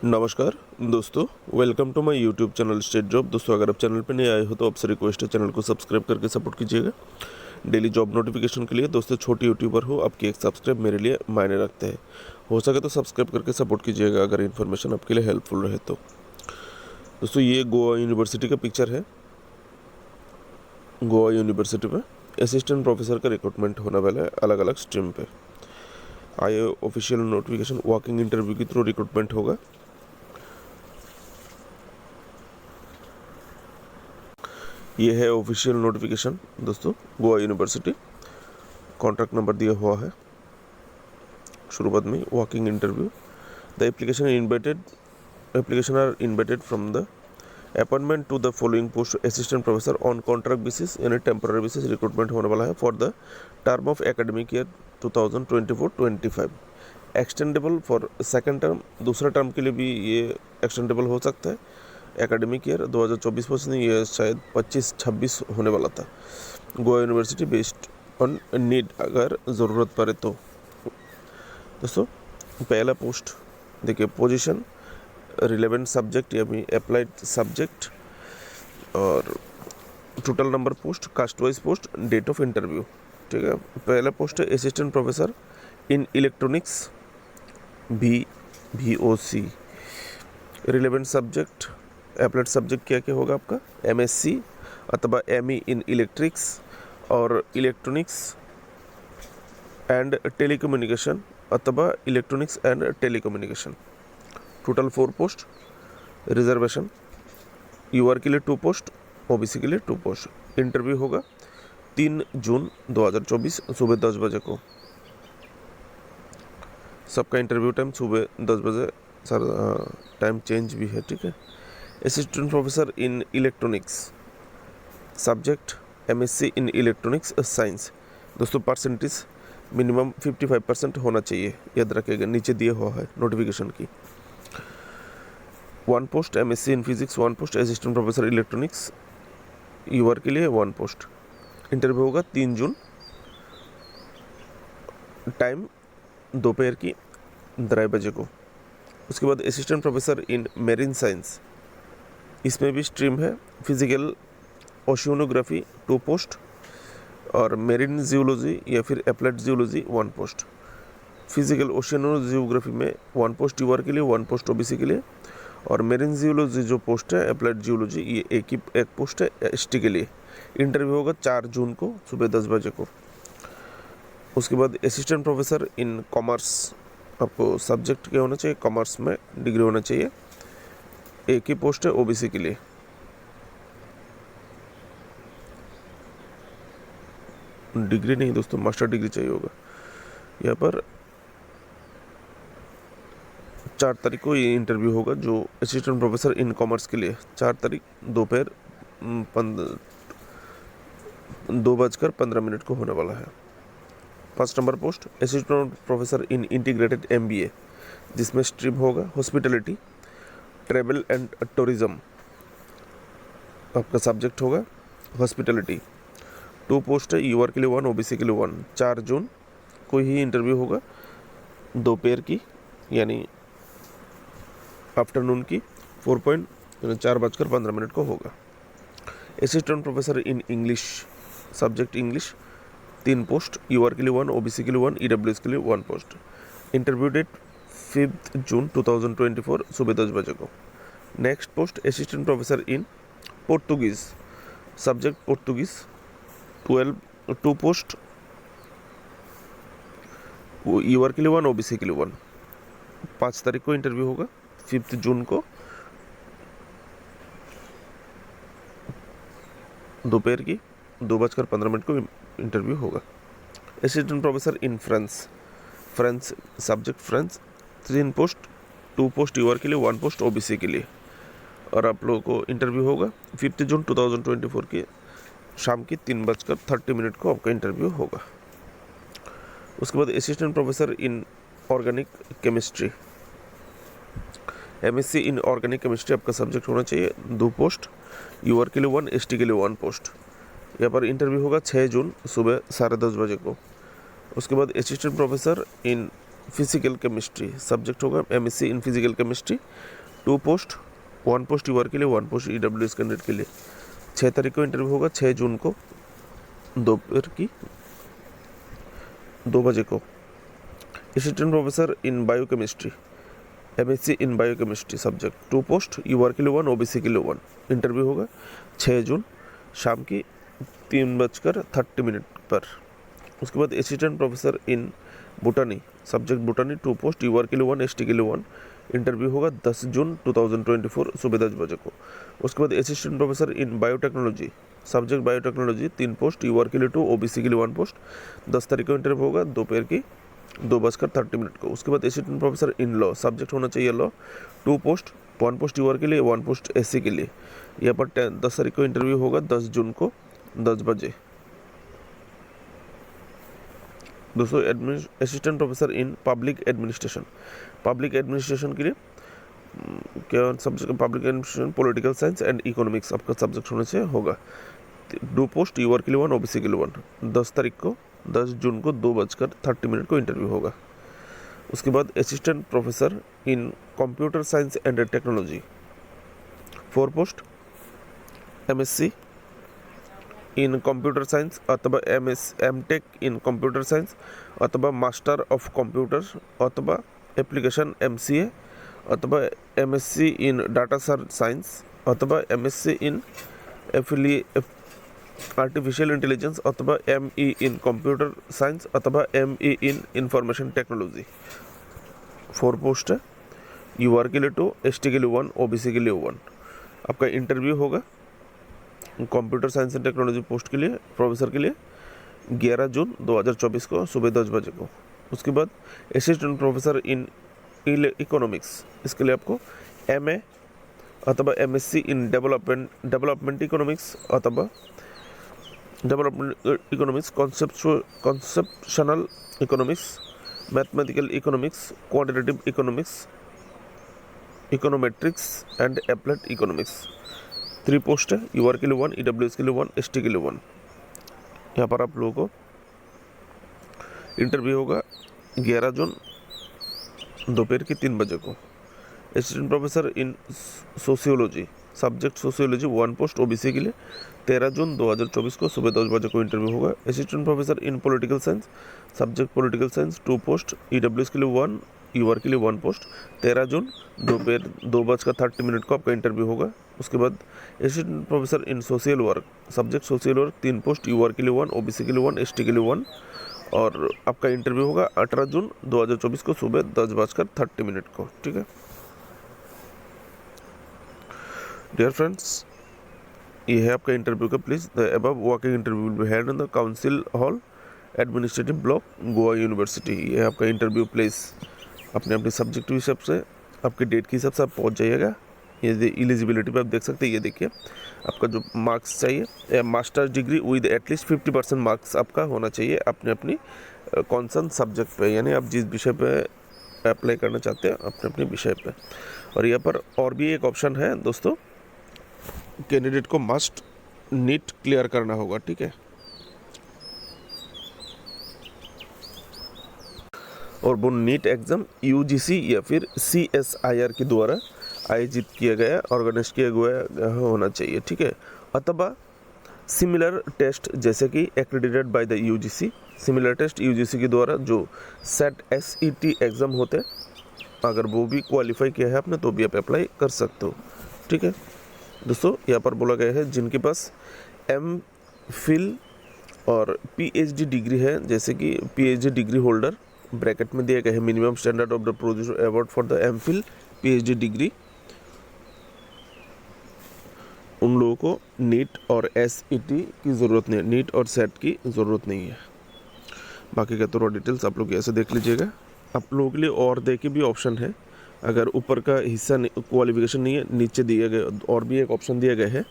नमस्कार दोस्तों, welcome to my YouTube channel state job. दोस्तों, अगर आप चैनल पर नए आए हो तो आपसे रिक्वेस्ट है चैनल को सब्सक्राइब करके सपोर्ट कीजिएगा। डेली जॉब नोटिफिकेशन के लिए दोस्तों, छोटे यूट्यूबर हो, आपकी एक सब्सक्राइब मेरे लिए मायने रखते हैं। हो सके तो सब्सक्राइब करके सपोर्ट कीजिएगा अगर इन्फॉर्मेशन आपके लिए हेल्पफुल रहे तो। दोस्तों, ये गोवा यूनिवर्सिटी का पिक्चर है। गोवा यूनिवर्सिटी में असिस्टेंट प्रोफेसर का रिक्रूटमेंट होने वाला है अलग अलग स्ट्रीम पे। आए ऑफिशियल नोटिफिकेशन, वॉकिंग इंटरव्यू के थ्रू रिक्रूटमेंट होगा। ये है ऑफिशियल नोटिफिकेशन दोस्तों, गोवा यूनिवर्सिटी। कॉन्ट्रैक्ट नंबर दिया हुआ है शुरुआत में। Walk-in interview, the application are invited from the appointment to the following post assistant professor on contract basis यानी टेम्पररी बेसिस रिक्रूटमेंट होने वाला है for the term of academic year 2024-25। Extendable for second term, दूसरा term के लिए भी ये extendable हो सकता है। एकेडमिक ईयर 2024-25 नहीं, ये शायद 25-26 होने वाला था। Goa university based on need, अगर ज़रूरत पड़े तो। दोस्तों, पहला पोस्ट देखिए, पोजीशन रिलेवेंट सब्जेक्ट या भी अप्लाइड सब्जेक्ट, और total number post, caste wise post, date of interview. ठीक है, पहला पोस्ट है assistant professor in electronics VOC। Relevant subject, applied subject क्या क्या होगा आपका? MSc अथवा ME इन इलेक्ट्रिक्स और इलेक्ट्रॉनिक्स एंड टेलीकम्युनिकेशन अथवा electronics and telecommunication. Total 4 post. Reservation UR के लिए 2 पोस्ट, OBC के लिए 2 पोस्ट। इंटरव्यू होगा 3 जून 2024 सुबह 10 बजे को। सबका इंटरव्यू टाइम सुबह 10 बजे, सर टाइम चेंज भी है, ठीक है। Assistant professor in electronics, subject MSc in electronics science. दोस्तों, परसेंटेज मिनिमम 55% होना चाहिए, याद रखिएगा, नीचे दिया हुआ है नोटिफिकेशन की। 1 post MSc in physics, 1 post assistant professor electronics UR के लिए 1 पोस्ट। इंटरव्यू होगा 3 जून, टाइम दोपहर की 2:30 बजे को। उसके बाद असिस्टेंट प्रोफेसर इन मेरीन साइंस, इसमें भी स्ट्रीम है फिजिकल ओशियोनोग्राफी 2 पोस्ट, और मेरीन जियोलॉजी या फिर अप्लाइड जियोलॉजी 1 पोस्ट। फिजिकल ओशियोनोजियोग्राफी में 1 पोस्ट UR के लिए, 1 पोस्ट OBC के लिए, और मेरीन जियोलॉजी जो पोस्ट है अप्लाइड जियोलॉजी, ये एक पोस्ट है ST के लिए। इंटरव्यू होगा 4 जून को सुबह 10 बजे को। उसके बाद असिस्टेंट प्रोफेसर इन कॉमर्स, आपको सब्जेक्ट क्या होना चाहिए? कॉमर्स में डिग्री होना चाहिए। एक ही पोस्ट है OBC के लिए। डिग्री नहीं दोस्तों, मास्टर डिग्री चाहिए होगा। यहाँ पर 4 तारीख को ये इंटरव्यू होगा जो असिस्टेंट प्रोफेसर इन कॉमर्स के लिए। 4 तारीख दोपहर 2:15 को होने वाला है। First number post assistant professor इन इंटीग्रेटेड MBA, जिसमें स्ट्रीम होगा हॉस्पिटैलिटी, ट्रैवल एंड टूरिज्म। आपका सब्जेक्ट होगा हॉस्पिटैलिटी। 2 पोस्ट है, UR के लिए 1, OBC के लिए 1। 4 जून को ही इंटरव्यू होगा, दोपहर की यानी आफ्टरनून की 4:15 को होगा। Assistant professor in English, subject English, 3 post, UR के लिए 1, OBC के लिए 1, EWS के लिए 1 पोस्ट। इंटरव्यू डेट 5 जून 2024 सुबह 10 बजे को। नेक्स्ट पोस्ट असिस्टेंट प्रोफेसर इन Portuguese, subject Portuguese, 2 post, UR के लिए 1, OBC के लिए 1। 5 तारीख को इंटरव्यू होगा, 5 जून को दोपहर की 2:15 को इंटरव्यू होगा। Assistant professor in French subject French, 3 post, 2 post UR के लिए, 1 पोस्ट OBC के लिए। और आप लोगों को इंटरव्यू होगा 5 जून 2024 के शाम की 3:30 को आपका इंटरव्यू होगा। उसके बाद assistant professor in organic chemistry, MSc in organic chemistry आपका सब्जेक्ट होना चाहिए। 2 पोस्ट, UR के लिए 1, ST के लिए 1 पोस्ट। यहाँ पर इंटरव्यू होगा 6 जून सुबह 10:30 बजे को। उसके बाद assistant professor in physical chemistry, subject होगा MSc in physical chemistry. 2 post, 1 post UR के लिए, 1 पोस्ट EWS कैंडिडेट के लिए। 6 तारीख को इंटरव्यू होगा, 6 जून को दोपहर की 2 बजे को। Assistant professor in biochemistry, MSc in biochemistry subject. 2 post UR के लिए 1, OBC के लिए 1। इंटरव्यू होगा 6 जून शाम की 3:30 पर। उसके बाद assistant professor in botany subject botany, 2 post UR के लिए 1, ST के लिए 1। इंटरव्यू होगा 10 जून 2024 सुबह 10 बजे को। उसके बाद assistant professor in biotechnology subject biotechnology, 3 post UR के लिए 2, OBC के लिए 1 पोस्ट। 10 तारीख को इंटरव्यू होगा दोपहर की 2:30 को। उसके बाद assistant professor in law subject होना चाहिए लॉ, 2 पोस्ट, 1 पोस्ट यूआर के लिए, 1 पोस्ट SC के लिए। यहाँ पर 10 तारीख को इंटरव्यू होगा 10 जून को 10 बजे। दोस्तों assistant professor in public administration के लिए क्या subject, public administration, political science and economics आपका सब्जेक्ट होने से होगा। 2 पोस्ट यूआर के लिए 1, OBC के लिए 1। 10 तारीख को 10 जून को 2:30 को इंटरव्यू होगा। उसके बाद assistant professor in computer science and technology, 4 post MSc in computer science अथवा MTech इन कंप्यूटर साइंस अथवा मास्टर ऑफ कंप्यूटर अथवा एप्लीकेशन MCA अथवा MSc इन डाटा साइंस अथवा MSc इन आर्टिफिशियल इंटेलिजेंस अथवा ME इन कंप्यूटर साइंस अथवा ME इन information technology. 4 post है, यूआर के लिए 2, ST के लिए 1, OBC के लिए 1। आपका इंटरव्यू होगा computer science and technology post के लिए प्रोफेसर के लिए 11 जून 2024 को सुबह 10 बजे को। उसके बाद असिस्टेंट प्रोफेसर इन इकोनॉमिक्स, इसके लिए आपको MA अथवा MSc इन डेवलपमेंट इकोनॉमिक्स अथवा development economics, conceptional economics, mathematical economics, quantitative economics, econometrics and applied economics. 3 post है, यूआर के लिए 1, EWS के लिए 1, ST के लिए 1। यहाँ पर आप लोगों को इंटरव्यू होगा 11 जून दोपहर की 3 बजे को। असिस्टेंट प्रोफेसर इन sociology subject sociology, 1 post OBC के लिए 13 जून 2024 को सुबह 10 बजे को इंटरव्यू होगा। असिस्टेंट प्रोफेसर इन political science subject political science, 2 post EWS के लिए 1, यूआर के लिए 1 पोस्ट। 13 जून दोपहर 2:30 को आपका इंटरव्यू होगा। उसके बाद assistant professor in social work subject social work, 3 post UR के लिए 1, OBC के लिए 1, ST के लिए 1। और आपका इंटरव्यू होगा 18 जून 2024 को सुबह 10:30 को। ठीक है डियर फ्रेंड्स, ये है आपका इंटरव्यू का। Please the above walking interview will be held in the council hall administrative block Goa university. ये है आपका इंटरव्यू प्लेस। अपने अपने सब्जेक्ट के हिसाब से आपके डेट के हिसाब से आप पहुंच जाइएगा। ये एलिजिबिलिटी पे आप देख सकते हैं, ये देखिए आपका जो मार्क्स चाहिए, masters degree with at least 50% marks आपका होना चाहिए अपने अपनी कॉन्सर्न सब्जेक्ट पे, यानी आप जिस विषय पे अप्लाई करना चाहते हैं अपने अपने विषय पे। और यहाँ पर और भी एक ऑप्शन है दोस्तों, कैंडिडेट को मस्ट नीट क्लियर करना होगा। ठीक है, और वो नीट एग्ज़ाम UGC या फिर CSIR के द्वारा आयोजित किया गया, ऑर्गेनाइज किया गया होना चाहिए। ठीक है, अथवा सिमिलर टेस्ट जैसे कि accredited by the UGC, similar test UGC के द्वारा जो SET एग्ज़ाम होते हैं, अगर वो भी क्वालिफाई किया है आपने तो भी आप अप्लाई कर सकते हो। ठीक है दोस्तों, यहाँ पर बोला गया है जिनके पास MPhil और PhD डिग्री है, जैसे कि PhD डिग्री होल्डर ब्रैकेट में दिया गया है minimum standard of the producer award for the MPhil PhD degree, उन लोगों को नीट और SET की ज़रूरत नहीं है, नीट और सेट की ज़रूरत नहीं है। बाकी का तो डिटेल्स आप लोग ऐसे देख लीजिएगा। आप लोगों के लिए और देखे भी ऑप्शन है, अगर ऊपर का हिस्सा क्वालिफिकेशन नहीं है, नीचे दिए गए और भी एक ऑप्शन दिया गया है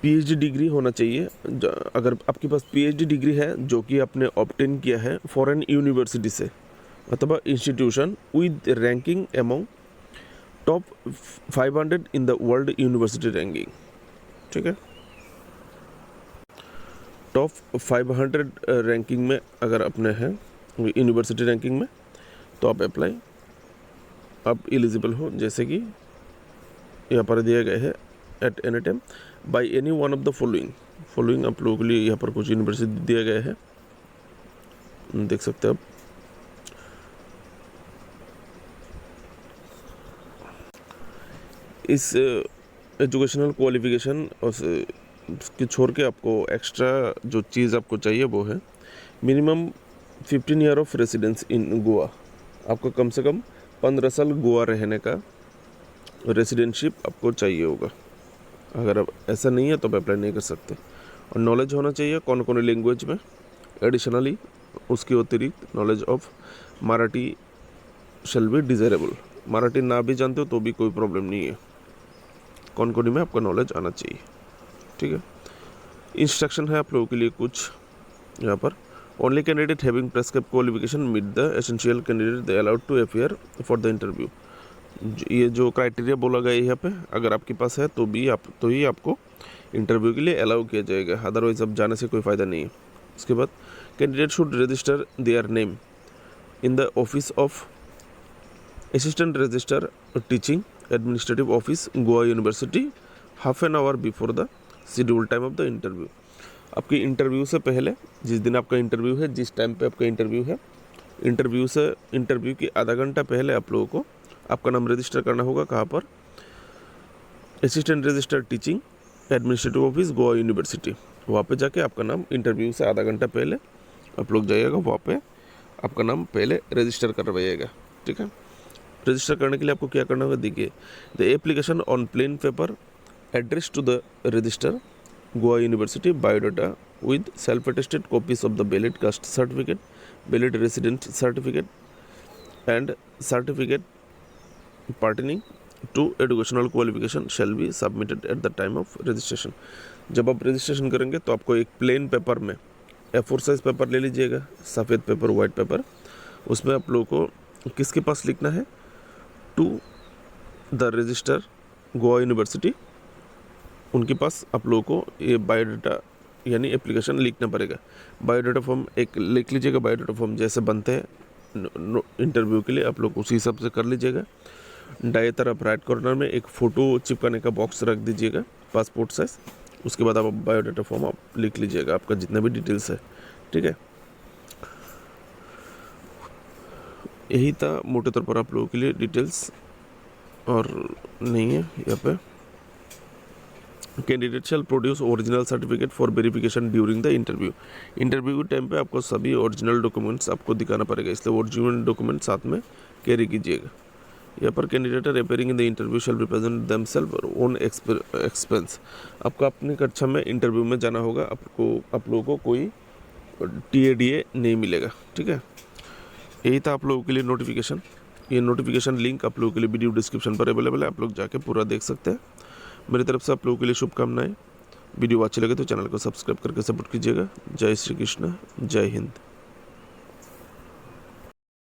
PhD डिग्री होना चाहिए। अगर आपके पास PhD डिग्री है जो कि आपने ऑब्टेन किया है फॉरेन यूनिवर्सिटी से अथवा institution with ranking among top 500 in the world university ranking. ठीक है, टॉप 500 रैंकिंग में अगर अपने हैं यूनिवर्सिटी रैंकिंग में, तो आप अप्लाई, आप एलिजिबल हो, जैसे कि यहाँ पर दिया गया है at any time by any one of the following आप लोगों के लिए यहाँ पर कुछ यूनिवर्सिटी दिया गया है, देख सकते हैं आप। इस एजुकेशनल क्वालिफिकेशन के छोड़ के आपको एक्स्ट्रा जो चीज़ आपको चाहिए वो है मिनिमम 15 ईयर ऑफ रेसिडेंस इन गोवा। आपको कम से कम 15 साल गोवा रहने का रेसिडेंटशिप आपको चाहिए होगा। अगर अब ऐसा नहीं है तो आप अप्लाई नहीं कर सकते। और नॉलेज होना चाहिए कौन कौन लैंग्वेज में। एडिशनली उसके अतिरिक्त knowledge of Marathi shall be desirable. Marathi ना भी जानते हो तो भी कोई प्रॉब्लम नहीं है, कौन कौन में आपका नॉलेज आना चाहिए, ठीक है। इंस्ट्रक्शन है आप लोगों के लिए कुछ यहाँ पर। Only candidate having prescribed qualification meet the essential candidate they allowed to appear for the interview. ये जो क्राइटेरिया बोला गया है यहाँ पे, अगर आपके पास है तो ही आपको इंटरव्यू के लिए अलाउ किया जाएगा, अदरवाइज अब जाने से कोई फ़ायदा नहीं है। उसके बाद candidate should register their name in the office of assistant register teaching administrative office Goa university half an hour before the schedule time of the interview. आपके इंटरव्यू से पहले, जिस दिन आपका इंटरव्यू है, जिस टाइम पे आपका इंटरव्यू है, इंटरव्यू के आधा घंटा पहले आप लोगों को आपका नाम रजिस्टर करना होगा। कहाँ पर? Assistant register teaching administrative office Goa university. वहाँ पे जाके आपका नाम इंटरव्यू से आधा घंटा पहले आप लोग जाइएगा, वहाँ पे आपका नाम पहले रजिस्टर करवाइएगा, ठीक है। रजिस्टर करने के लिए आपको क्या करना होगा, देखिए, the application on plain paper address to the registrar Goa University biodata with self attested copies of the valid caste certificate, valid resident certificate and certificate pertaining to educational qualification shall be submitted at the time of registration। जब आप registration करेंगे तो आपको एक plain paper में A4 size paper ले लीजिएगा, सफ़ेद पेपर, वाइट पेपर। उसमें आप लोगों को किसके पास लिखना है, to the registrar Goa University, उनके पास आप लोगों को ये बायोडाटा यानी एप्लीकेशन लिखना पड़ेगा। बायोडाटा फॉर्म एक लिख लीजिएगा, बायोडाटा फॉर्म जैसे बनते हैं इंटरव्यू के लिए आप लोग उसी हिसाब से कर लीजिएगा। दाएं तरफ राइट कॉर्नर में एक फ़ोटो चिपकाने का बॉक्स रख दीजिएगा, पासपोर्ट साइज। उसके बाद आप बायोडाटा फॉर्म आप लिख लीजिएगा, आपका जितना भी डिटेल्स है, ठीक है। यही था मोटे तौर पर आप लोगों के लिए डिटेल्स, और नहीं है यहाँ पे। Candidate shell produce original certificate for verification during the interview. Interview के टाइम पे आपको सभी ओरिजिनल डॉक्यूमेंट्स आपको दिखाना पड़ेगा, इसलिए ओरिजिनल डॉक्यूमेंट साथ में कैरी कीजिएगा। यहाँ पर candidate appearing in the interview shall represent themself own expense. आपको अपनी कक्षा में इंटरव्यू में जाना होगा, आप लोगों को कोई TADA नहीं मिलेगा, ठीक है। यही था आप लोगों के लिए नोटिफिकेशन। ये नोटिफिकेशन लिंक आप लोगों के लिए वीडियो डिस्क्रिप्शन पर अवेलेबल है, आप लोग जाके पूरा देख सकते हैं। मेरी तरफ से आप लोगों के लिए शुभकामनाएं। वीडियो अच्छी लगे तो चैनल को सब्सक्राइब करके सपोर्ट कीजिएगा। जय श्री कृष्ण, जय हिंद।